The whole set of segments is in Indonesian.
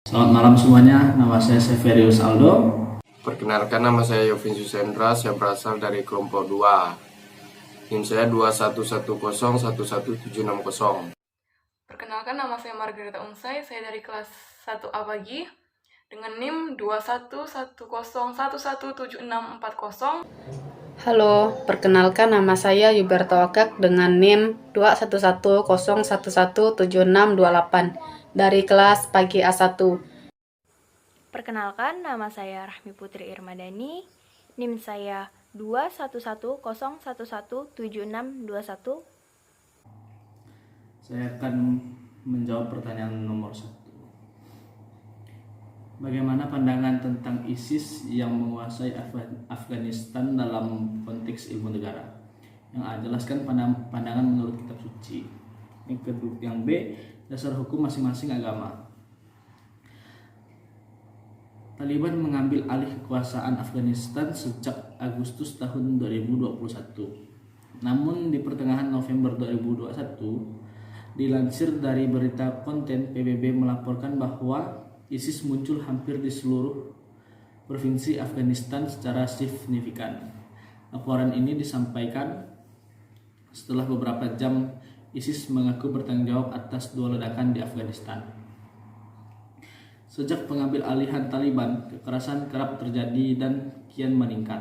Selamat malam semuanya, nama saya Severius Aldo. Perkenalkan, nama saya Yovin Susendra, saya berasal dari kelompok 2. NIM saya 2110111760. Perkenalkan, nama saya Margareta Unsay, saya dari kelas 1A pagi dengan NIM 2110117640. Halo, perkenalkan nama saya Yuberto Agak dengan NIM 2110117628 dari kelas pagi A1. Perkenalkan, nama saya Rahmi Putri Irmadani, NIM saya 2110117621. Saya akan menjawab pertanyaan nomor 1. Bagaimana pandangan tentang ISIS yang menguasai Afghanistan dalam konteks ilmu negara? Yang A, jelaskan pandangan menurut kitab suci. Yang B, dasar hukum masing-masing agama. Taliban mengambil alih kekuasaan Afghanistan sejak Agustus tahun 2021. Namun di pertengahan November 2021, dilansir dari berita konten, PBB melaporkan bahwa ISIS muncul hampir di seluruh provinsi Afghanistan secara signifikan. Laporan ini disampaikan setelah beberapa jam ISIS mengaku bertanggung jawab atas 2 ledakan di Afghanistan. Sejak pengambil alihan Taliban, kekerasan kerap terjadi dan kian meningkat.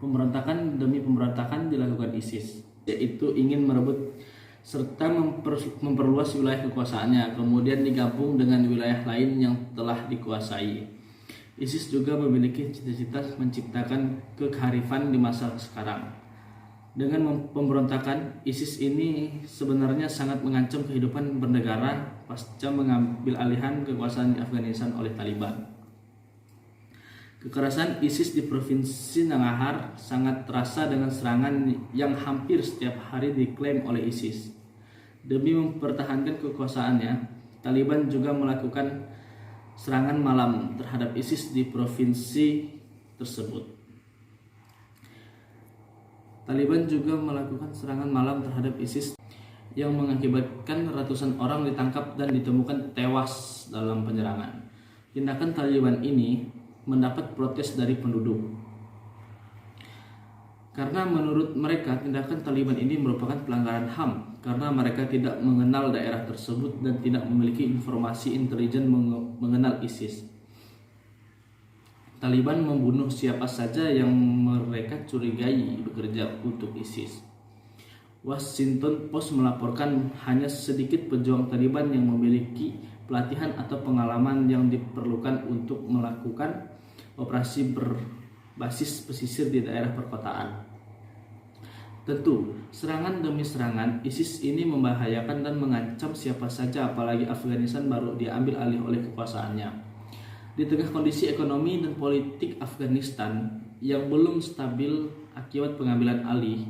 Pemberontakan demi pemberontakan dilakukan ISIS, yaitu ingin merebut serta memperluas wilayah kekuasaannya, kemudian digabung dengan wilayah lain yang telah dikuasai. ISIS juga memiliki cita-cita menciptakan kekhalifahan di masa sekarang. Dengan pemberontakan, ISIS ini sebenarnya sangat mengancam kehidupan bernegara pasca mengambil alihan kekuasaan di Afghanistan oleh Taliban. Kekerasan ISIS di Provinsi Nangarhar sangat terasa dengan serangan yang hampir setiap hari diklaim oleh ISIS. Demi mempertahankan kekuasaannya, Taliban juga melakukan serangan malam terhadap ISIS di provinsi tersebut. Taliban juga melakukan serangan malam terhadap ISIS yang mengakibatkan ratusan orang ditangkap dan ditemukan tewas dalam penyerangan. Tindakan Taliban ini mendapat protes dari penduduk. Karena menurut mereka tindakan Taliban ini merupakan pelanggaran HAM karena mereka tidak mengenal daerah tersebut dan tidak memiliki informasi intelijen mengenal ISIS. Taliban membunuh siapa saja yang mereka curigai bekerja untuk ISIS. Washington Post melaporkan hanya sedikit pejuang Taliban yang memiliki pelatihan atau pengalaman yang diperlukan untuk melakukan operasi berbasis pesisir di daerah perkotaan. Tentu, serangan demi serangan, ISIS ini membahayakan dan mengancam siapa saja, apalagi Afghanistan baru diambil alih oleh kekuasaannya. Di tengah kondisi ekonomi dan politik Afghanistan yang belum stabil akibat pengambilan alih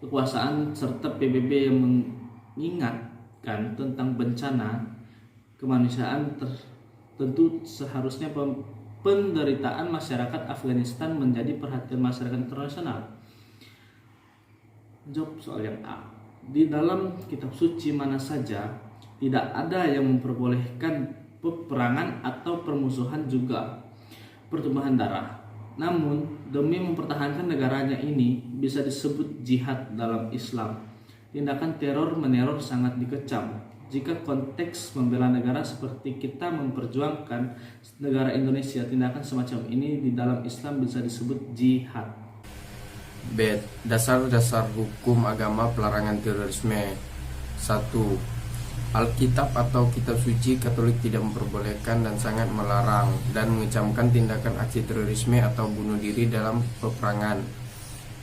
kekuasaan serta PBB yang mengingatkan tentang bencana kemanusiaan, tentu seharusnya penderitaan masyarakat Afghanistan menjadi perhatian masyarakat internasional. Jawab soal yang A. Di dalam kitab suci mana saja tidak ada yang memperbolehkan peperangan atau permusuhan juga pertumpahan darah. Namun demi mempertahankan negaranya ini bisa disebut jihad dalam Islam. Tindakan teror meneror sangat dikecam. Jika konteks membela negara seperti kita memperjuangkan negara Indonesia, tindakan semacam ini di dalam Islam bisa disebut jihad. B. Dasar-dasar hukum agama pelarangan terorisme. 1. Alkitab atau kitab suci Katolik tidak memperbolehkan dan sangat melarang dan mengecamkan tindakan aksi terorisme atau bunuh diri dalam peperangan.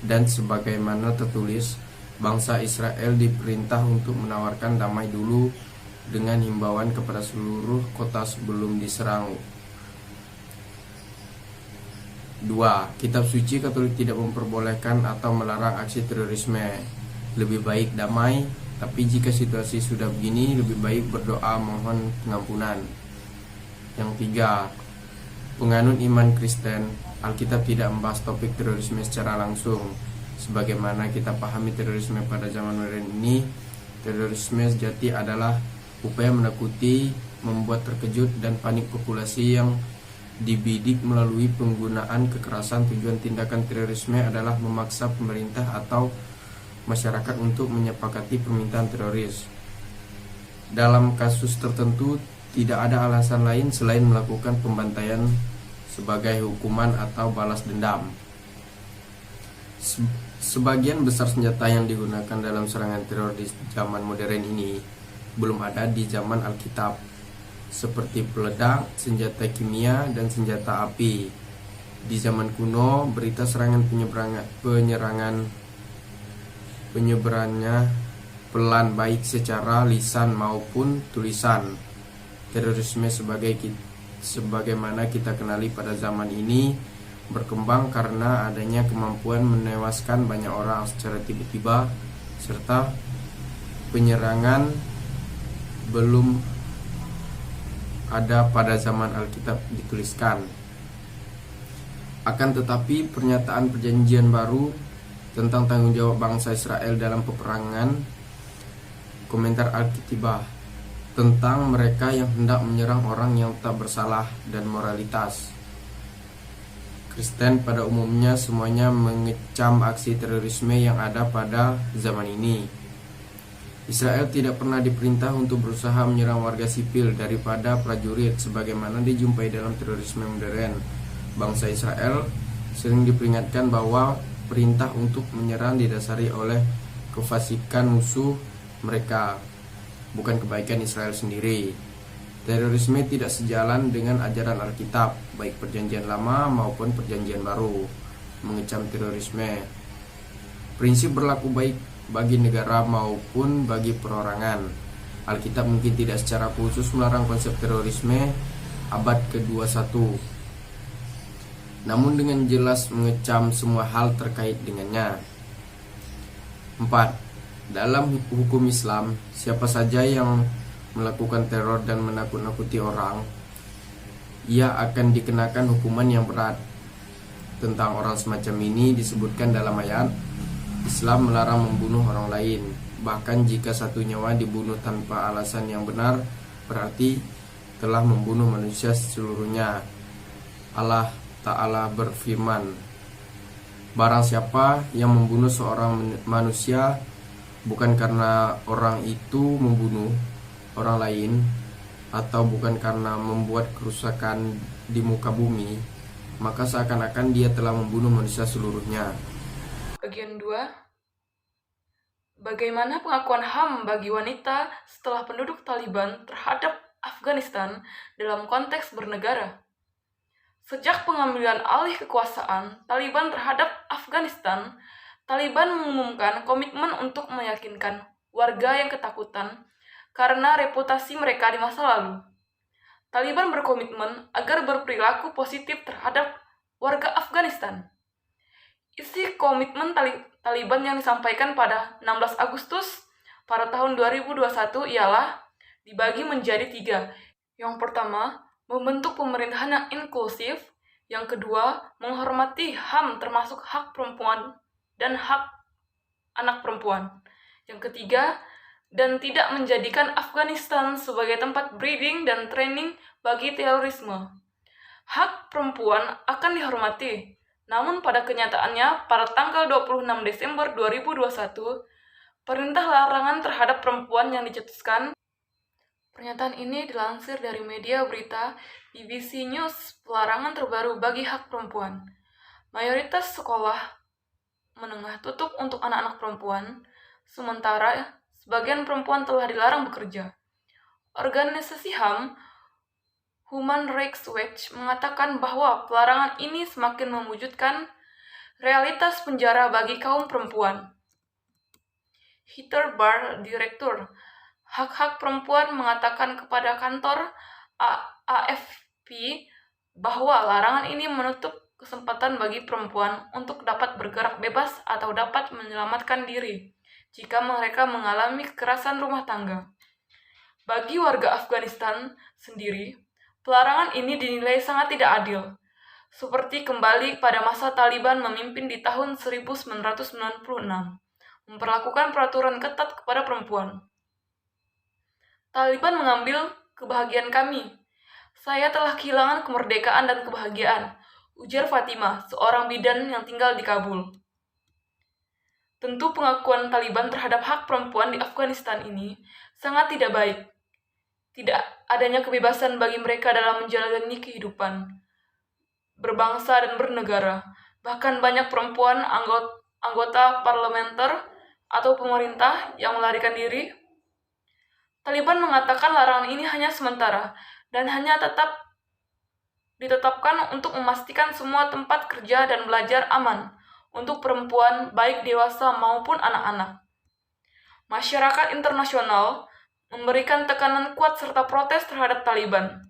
Dan sebagaimana tertulis, bangsa Israel diperintah untuk menawarkan damai dulu dengan himbauan kepada seluruh kota sebelum diserang. 2. Kitab suci Katolik tidak memperbolehkan atau melarang aksi terorisme. Lebih baik damai, tapi jika situasi sudah begini, lebih baik berdoa mohon pengampunan. Yang 3. Penganut iman Kristen, Alkitab tidak membahas topik terorisme secara langsung. Sebagaimana kita pahami terorisme pada zaman modern ini, terorisme sejati adalah upaya menakuti membuat terkejut dan panik populasi yang dibidik melalui penggunaan kekerasan. Tujuan tindakan terorisme adalah memaksa pemerintah atau masyarakat untuk menyepakati permintaan teroris. Dalam kasus tertentu, tidak ada alasan lain selain melakukan pembantaian sebagai hukuman atau balas dendam. Sebagian besar senjata yang digunakan dalam serangan teror di zaman modern ini belum ada di zaman Alkitab, seperti peledak, senjata kimia, dan senjata api. Di zaman kuno, berita serangan penyeberangannya pelan, baik secara lisan maupun tulisan. Terorisme sebagaimana kita kenali pada zaman ini berkembang karena adanya kemampuan menewaskan banyak orang secara tiba-tiba, serta penyerangan belum ada pada zaman Alkitab dituliskan. Akan tetapi, pernyataan perjanjian baru tentang tanggung jawab bangsa Israel dalam peperangan, komentar Alkitab tentang mereka yang hendak menyerang orang yang tak bersalah, dan moralitas Kristen pada umumnya, semuanya mengecam aksi terorisme yang ada pada zaman ini. Israel tidak pernah diperintah untuk berusaha menyerang warga sipil daripada prajurit sebagaimana dijumpai dalam terorisme modern. Bangsa Israel sering diperingatkan bahwa perintah untuk menyerang didasari oleh kefasikan musuh mereka, bukan kebaikan Israel sendiri. Terorisme tidak sejalan dengan ajaran Alkitab, baik perjanjian lama maupun perjanjian baru. Mengecam terorisme prinsip berlaku baik bagi negara maupun bagi perorangan. Alkitab mungkin tidak secara khusus melarang konsep terorisme abad ke-21, namun dengan jelas mengecam semua hal terkait dengannya. 4. Dalam hukum Islam, siapa saja yang melakukan teror dan menakut-nakuti orang, ia akan dikenakan hukuman yang berat. Tentang orang semacam ini disebutkan dalam ayat, Islam melarang membunuh orang lain. Bahkan jika satu nyawa dibunuh tanpa alasan yang benar, berarti telah membunuh manusia seluruhnya. Allah Ta'ala berfirman, barang siapa yang membunuh seorang manusia bukan karena orang itu membunuh orang lain, atau bukan karena membuat kerusakan di muka bumi, maka seakan-akan dia telah membunuh manusia seluruhnya. Bagian 2. Bagaimana pengakuan HAM bagi wanita setelah penduduk Taliban terhadap Afghanistan dalam konteks bernegara? Sejak pengambilan alih kekuasaan Taliban terhadap Afghanistan, Taliban mengumumkan komitmen untuk meyakinkan warga yang ketakutan karena reputasi mereka di masa lalu. Taliban berkomitmen agar berperilaku positif terhadap warga Afghanistan. Isi komitmen Taliban yang disampaikan pada 16 Agustus pada tahun 2021 ialah dibagi menjadi 3. Yang pertama, membentuk pemerintahan yang inklusif. Yang kedua, menghormati HAM termasuk hak perempuan dan hak anak perempuan. Yang ketiga, dan tidak menjadikan Afghanistan sebagai tempat breeding dan training bagi terorisme. Hak perempuan akan dihormati, namun pada kenyataannya pada tanggal 26 Desember 2021, perintah larangan terhadap perempuan yang dicetuskan. Pernyataan ini dilansir dari media berita BBC News, pelarangan terbaru bagi hak perempuan. Mayoritas sekolah menengah tutup untuk anak-anak perempuan, sementara sebagian perempuan telah dilarang bekerja. Organisasi HAM, Human Rights Watch, mengatakan bahwa pelarangan ini semakin mewujudkan realitas penjara bagi kaum perempuan. Heather Barr, Direktur Hak-Hak Perempuan, mengatakan kepada kantor AFP bahwa larangan ini menutup kesempatan bagi perempuan untuk dapat bergerak bebas atau dapat menyelamatkan diri jika mereka mengalami kekerasan rumah tangga. Bagi warga Afghanistan sendiri, pelarangan ini dinilai sangat tidak adil, seperti kembali pada masa Taliban memimpin di tahun 1996, memperlakukan peraturan ketat kepada perempuan. Taliban mengambil kebahagiaan kami. Saya telah kehilangan kemerdekaan dan kebahagiaan, ujar Fatimah, seorang bidan yang tinggal di Kabul. Tentu pengakuan Taliban terhadap hak perempuan di Afghanistan ini sangat tidak baik. Tidak adanya kebebasan bagi mereka dalam menjalani kehidupan berbangsa dan bernegara. Bahkan banyak perempuan anggota parlementer atau pemerintah yang melarikan diri. Taliban mengatakan larangan ini hanya sementara dan hanya ditetapkan untuk memastikan semua tempat kerja dan belajar aman untuk perempuan baik dewasa maupun anak-anak. Masyarakat internasional memberikan tekanan kuat serta protes terhadap Taliban.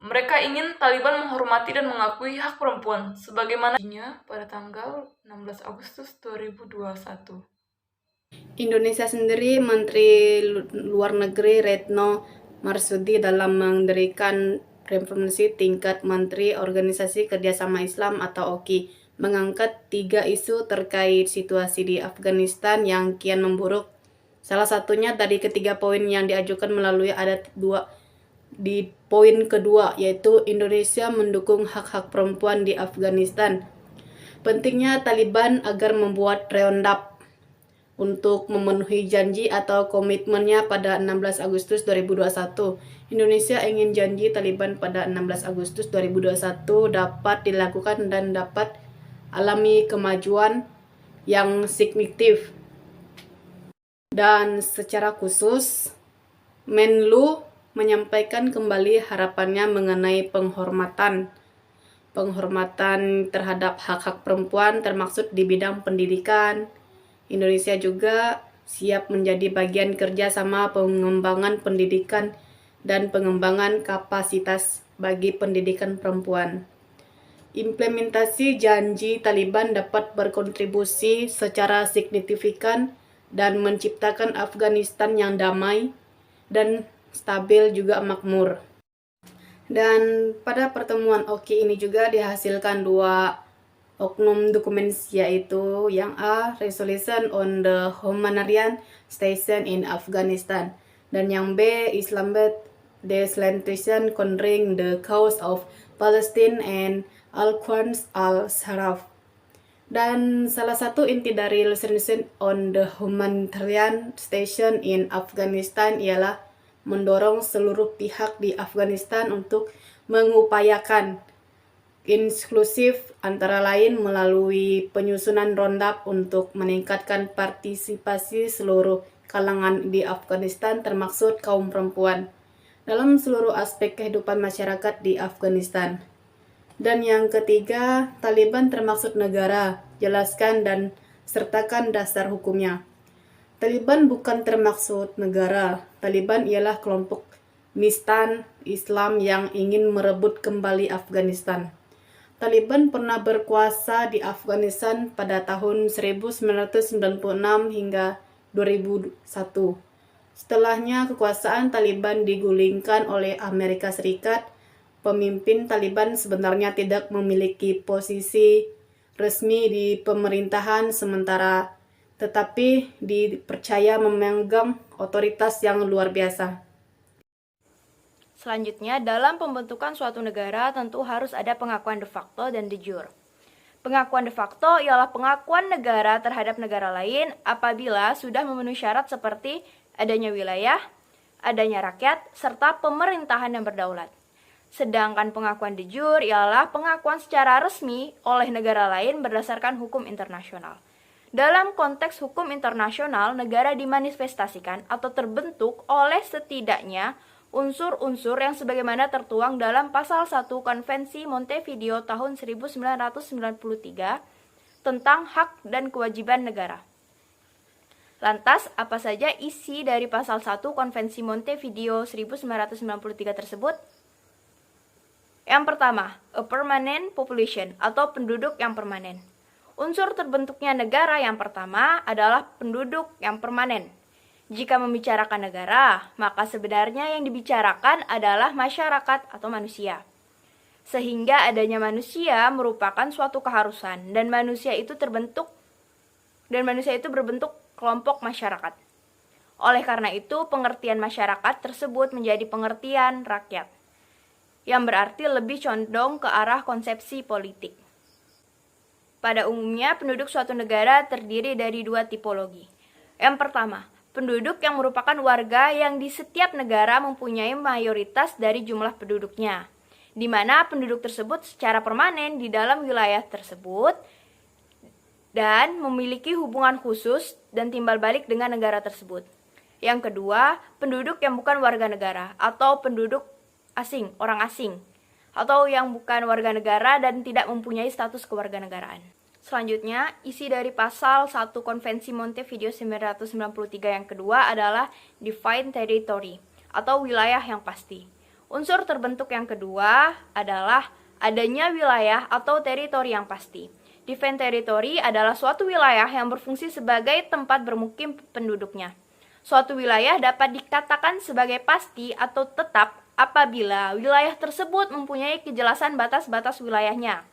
Mereka ingin Taliban menghormati dan mengakui hak perempuan sebagaimana pada tanggal 16 Agustus 2021. Indonesia sendiri, Menteri Luar Negeri Retno Marsudi dalam mendirikan konferensi tingkat Menteri Organisasi Kerjasama Islam atau OKI mengangkat 3 isu terkait situasi di Afghanistan yang kian memburuk. Salah satunya dari ketiga poin yang diajukan melalui ada 2 di poin kedua, yaitu Indonesia mendukung hak-hak perempuan di Afghanistan. Pentingnya Taliban agar membuat roundup untuk memenuhi janji atau komitmennya pada 16 Agustus 2021. Indonesia ingin janji Taliban pada 16 Agustus 2021 dapat dilakukan dan dapat alami kemajuan yang signifikan. Dan secara khusus, Menlu menyampaikan kembali harapannya mengenai penghormatan terhadap hak-hak perempuan termasuk di bidang pendidikan. Indonesia juga siap menjadi bagian kerjasama pengembangan pendidikan dan pengembangan kapasitas bagi pendidikan perempuan. Implementasi janji Taliban dapat berkontribusi secara signifikan dan menciptakan Afghanistan yang damai dan stabil juga makmur. Dan pada pertemuan OKI ini juga dihasilkan 2 oknum dokumen, yaitu yang A, Resolution on the Humanitarian Situation in Afghanistan, dan yang B, Islamabad Declaration Concerning the Cause of Palestine and Al-Quds al-Sharaf. Dan salah satu inti dari Resolution on the Humanitarian Situation in Afghanistan ialah mendorong seluruh pihak di Afghanistan untuk mengupayakan inklusif, antara lain melalui penyusunan roadmap untuk meningkatkan partisipasi seluruh kalangan di Afghanistan termasuk kaum perempuan dalam seluruh aspek kehidupan masyarakat di Afghanistan. Dan yang ketiga, Taliban termasuk negara, jelaskan dan sertakan dasar hukumnya. Taliban bukan termaksud negara. Taliban ialah kelompok militan Islam yang ingin merebut kembali Afghanistan. Taliban pernah berkuasa di Afghanistan pada tahun 1996 hingga 2001. Setelahnya kekuasaan Taliban digulingkan oleh Amerika Serikat. Pemimpin Taliban sebenarnya tidak memiliki posisi resmi di pemerintahan sementara, tetapi dipercaya memegang otoritas yang luar biasa. Selanjutnya, dalam pembentukan suatu negara tentu harus ada pengakuan de facto dan de jure. Pengakuan de facto ialah pengakuan negara terhadap negara lain apabila sudah memenuhi syarat seperti adanya wilayah, adanya rakyat, serta pemerintahan yang berdaulat. Sedangkan pengakuan de jure ialah pengakuan secara resmi oleh negara lain berdasarkan hukum internasional. Dalam konteks hukum internasional, negara dimanifestasikan atau terbentuk oleh setidaknya unsur-unsur yang sebagaimana tertuang dalam pasal 1 Konvensi Montevideo tahun 1993 tentang hak dan kewajiban negara. Lantas, apa saja isi dari pasal 1 Konvensi Montevideo 1993 tersebut? Yang pertama, a permanent population atau penduduk yang permanen. Unsur terbentuknya negara yang pertama adalah penduduk yang permanen. Jika membicarakan negara, maka sebenarnya yang dibicarakan adalah masyarakat atau manusia. Sehingga adanya manusia merupakan suatu keharusan dan manusia itu berbentuk kelompok masyarakat. Oleh karena itu, pengertian masyarakat tersebut menjadi pengertian rakyat, yang berarti lebih condong ke arah konsepsi politik. Pada umumnya, penduduk suatu negara terdiri dari dua tipologi. Yang pertama, penduduk yang merupakan warga yang di setiap negara mempunyai mayoritas dari jumlah penduduknya, di mana penduduk tersebut secara permanen di dalam wilayah tersebut dan memiliki hubungan khusus dan timbal balik dengan negara tersebut. Yang kedua, penduduk yang bukan warga negara atau penduduk asing, orang asing, atau yang bukan warga negara dan tidak mempunyai status kewarganegaraan. Selanjutnya, isi dari pasal 1 Konvensi Montevideo 1993 yang kedua adalah defined territory atau wilayah yang pasti. Unsur terbentuk yang kedua adalah adanya wilayah atau teritori yang pasti. Defined territory adalah suatu wilayah yang berfungsi sebagai tempat bermukim penduduknya. Suatu wilayah dapat dikatakan sebagai pasti atau tetap apabila wilayah tersebut mempunyai kejelasan batas-batas wilayahnya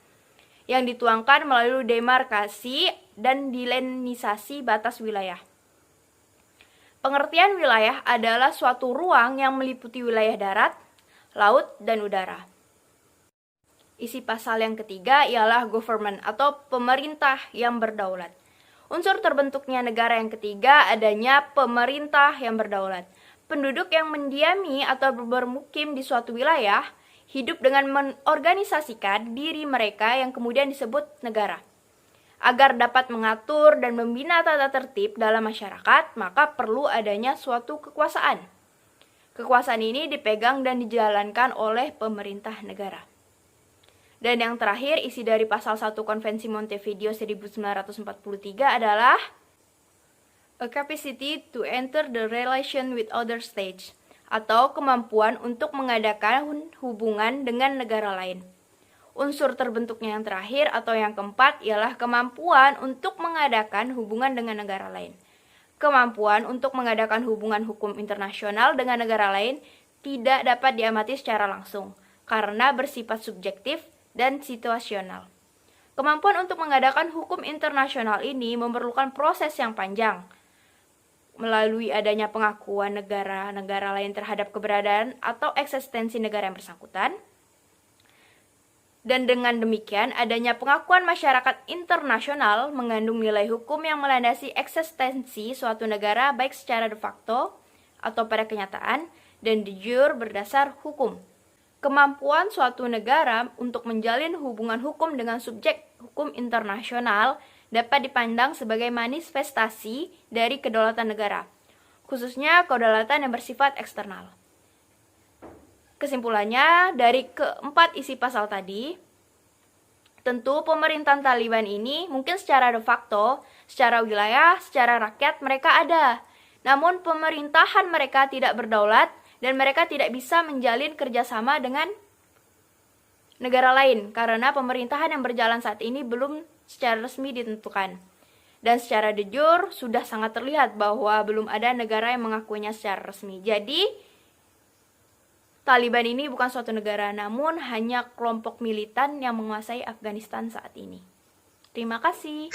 yang dituangkan melalui demarkasi dan delimitisasi batas wilayah. Pengertian wilayah adalah suatu ruang yang meliputi wilayah darat, laut, dan udara. Isi pasal yang ketiga ialah government atau pemerintah yang berdaulat. Unsur terbentuknya negara yang ketiga adanya pemerintah yang berdaulat. Penduduk yang mendiami atau bermukim di suatu wilayah hidup dengan mengorganisasikan diri mereka yang kemudian disebut negara. Agar dapat mengatur dan membina tata tertib dalam masyarakat, maka perlu adanya suatu kekuasaan. Kekuasaan ini dipegang dan dijalankan oleh pemerintah negara. Dan yang terakhir, isi dari pasal 1 Konvensi Montevideo 1943 adalah a capacity to enter the relation with other states, atau kemampuan untuk mengadakan hubungan dengan negara lain. Unsur terbentuknya yang terakhir atau yang keempat ialah kemampuan untuk mengadakan hubungan dengan negara lain. Kemampuan untuk mengadakan hubungan hukum internasional dengan negara lain tidak dapat diamati secara langsung, karena bersifat subjektif dan situasional. Kemampuan untuk mengadakan hukum internasional ini memerlukan proses yang panjang, melalui adanya pengakuan negara-negara lain terhadap keberadaan atau eksistensi negara yang bersangkutan. Dan dengan demikian, adanya pengakuan masyarakat internasional mengandung nilai hukum yang melandasi eksistensi suatu negara baik secara de facto atau pada kenyataan dan de jure berdasar hukum. Kemampuan suatu negara untuk menjalin hubungan hukum dengan subjek hukum internasional dapat dipandang sebagai manifestasi dari kedaulatan negara, khususnya kedaulatan yang bersifat eksternal. Kesimpulannya, dari keempat isi pasal tadi, tentu pemerintahan Taliban ini mungkin secara de facto, secara wilayah, secara rakyat mereka ada. Namun pemerintahan mereka tidak berdaulat dan mereka tidak bisa menjalin kerjasama dengan negara lain karena pemerintahan yang berjalan saat ini belum secara resmi ditentukan. Dan secara de jure sudah sangat terlihat bahwa belum ada negara yang mengakuinya secara resmi. Jadi, Taliban ini bukan suatu negara, namun hanya kelompok militan yang menguasai Afghanistan saat ini. Terima kasih.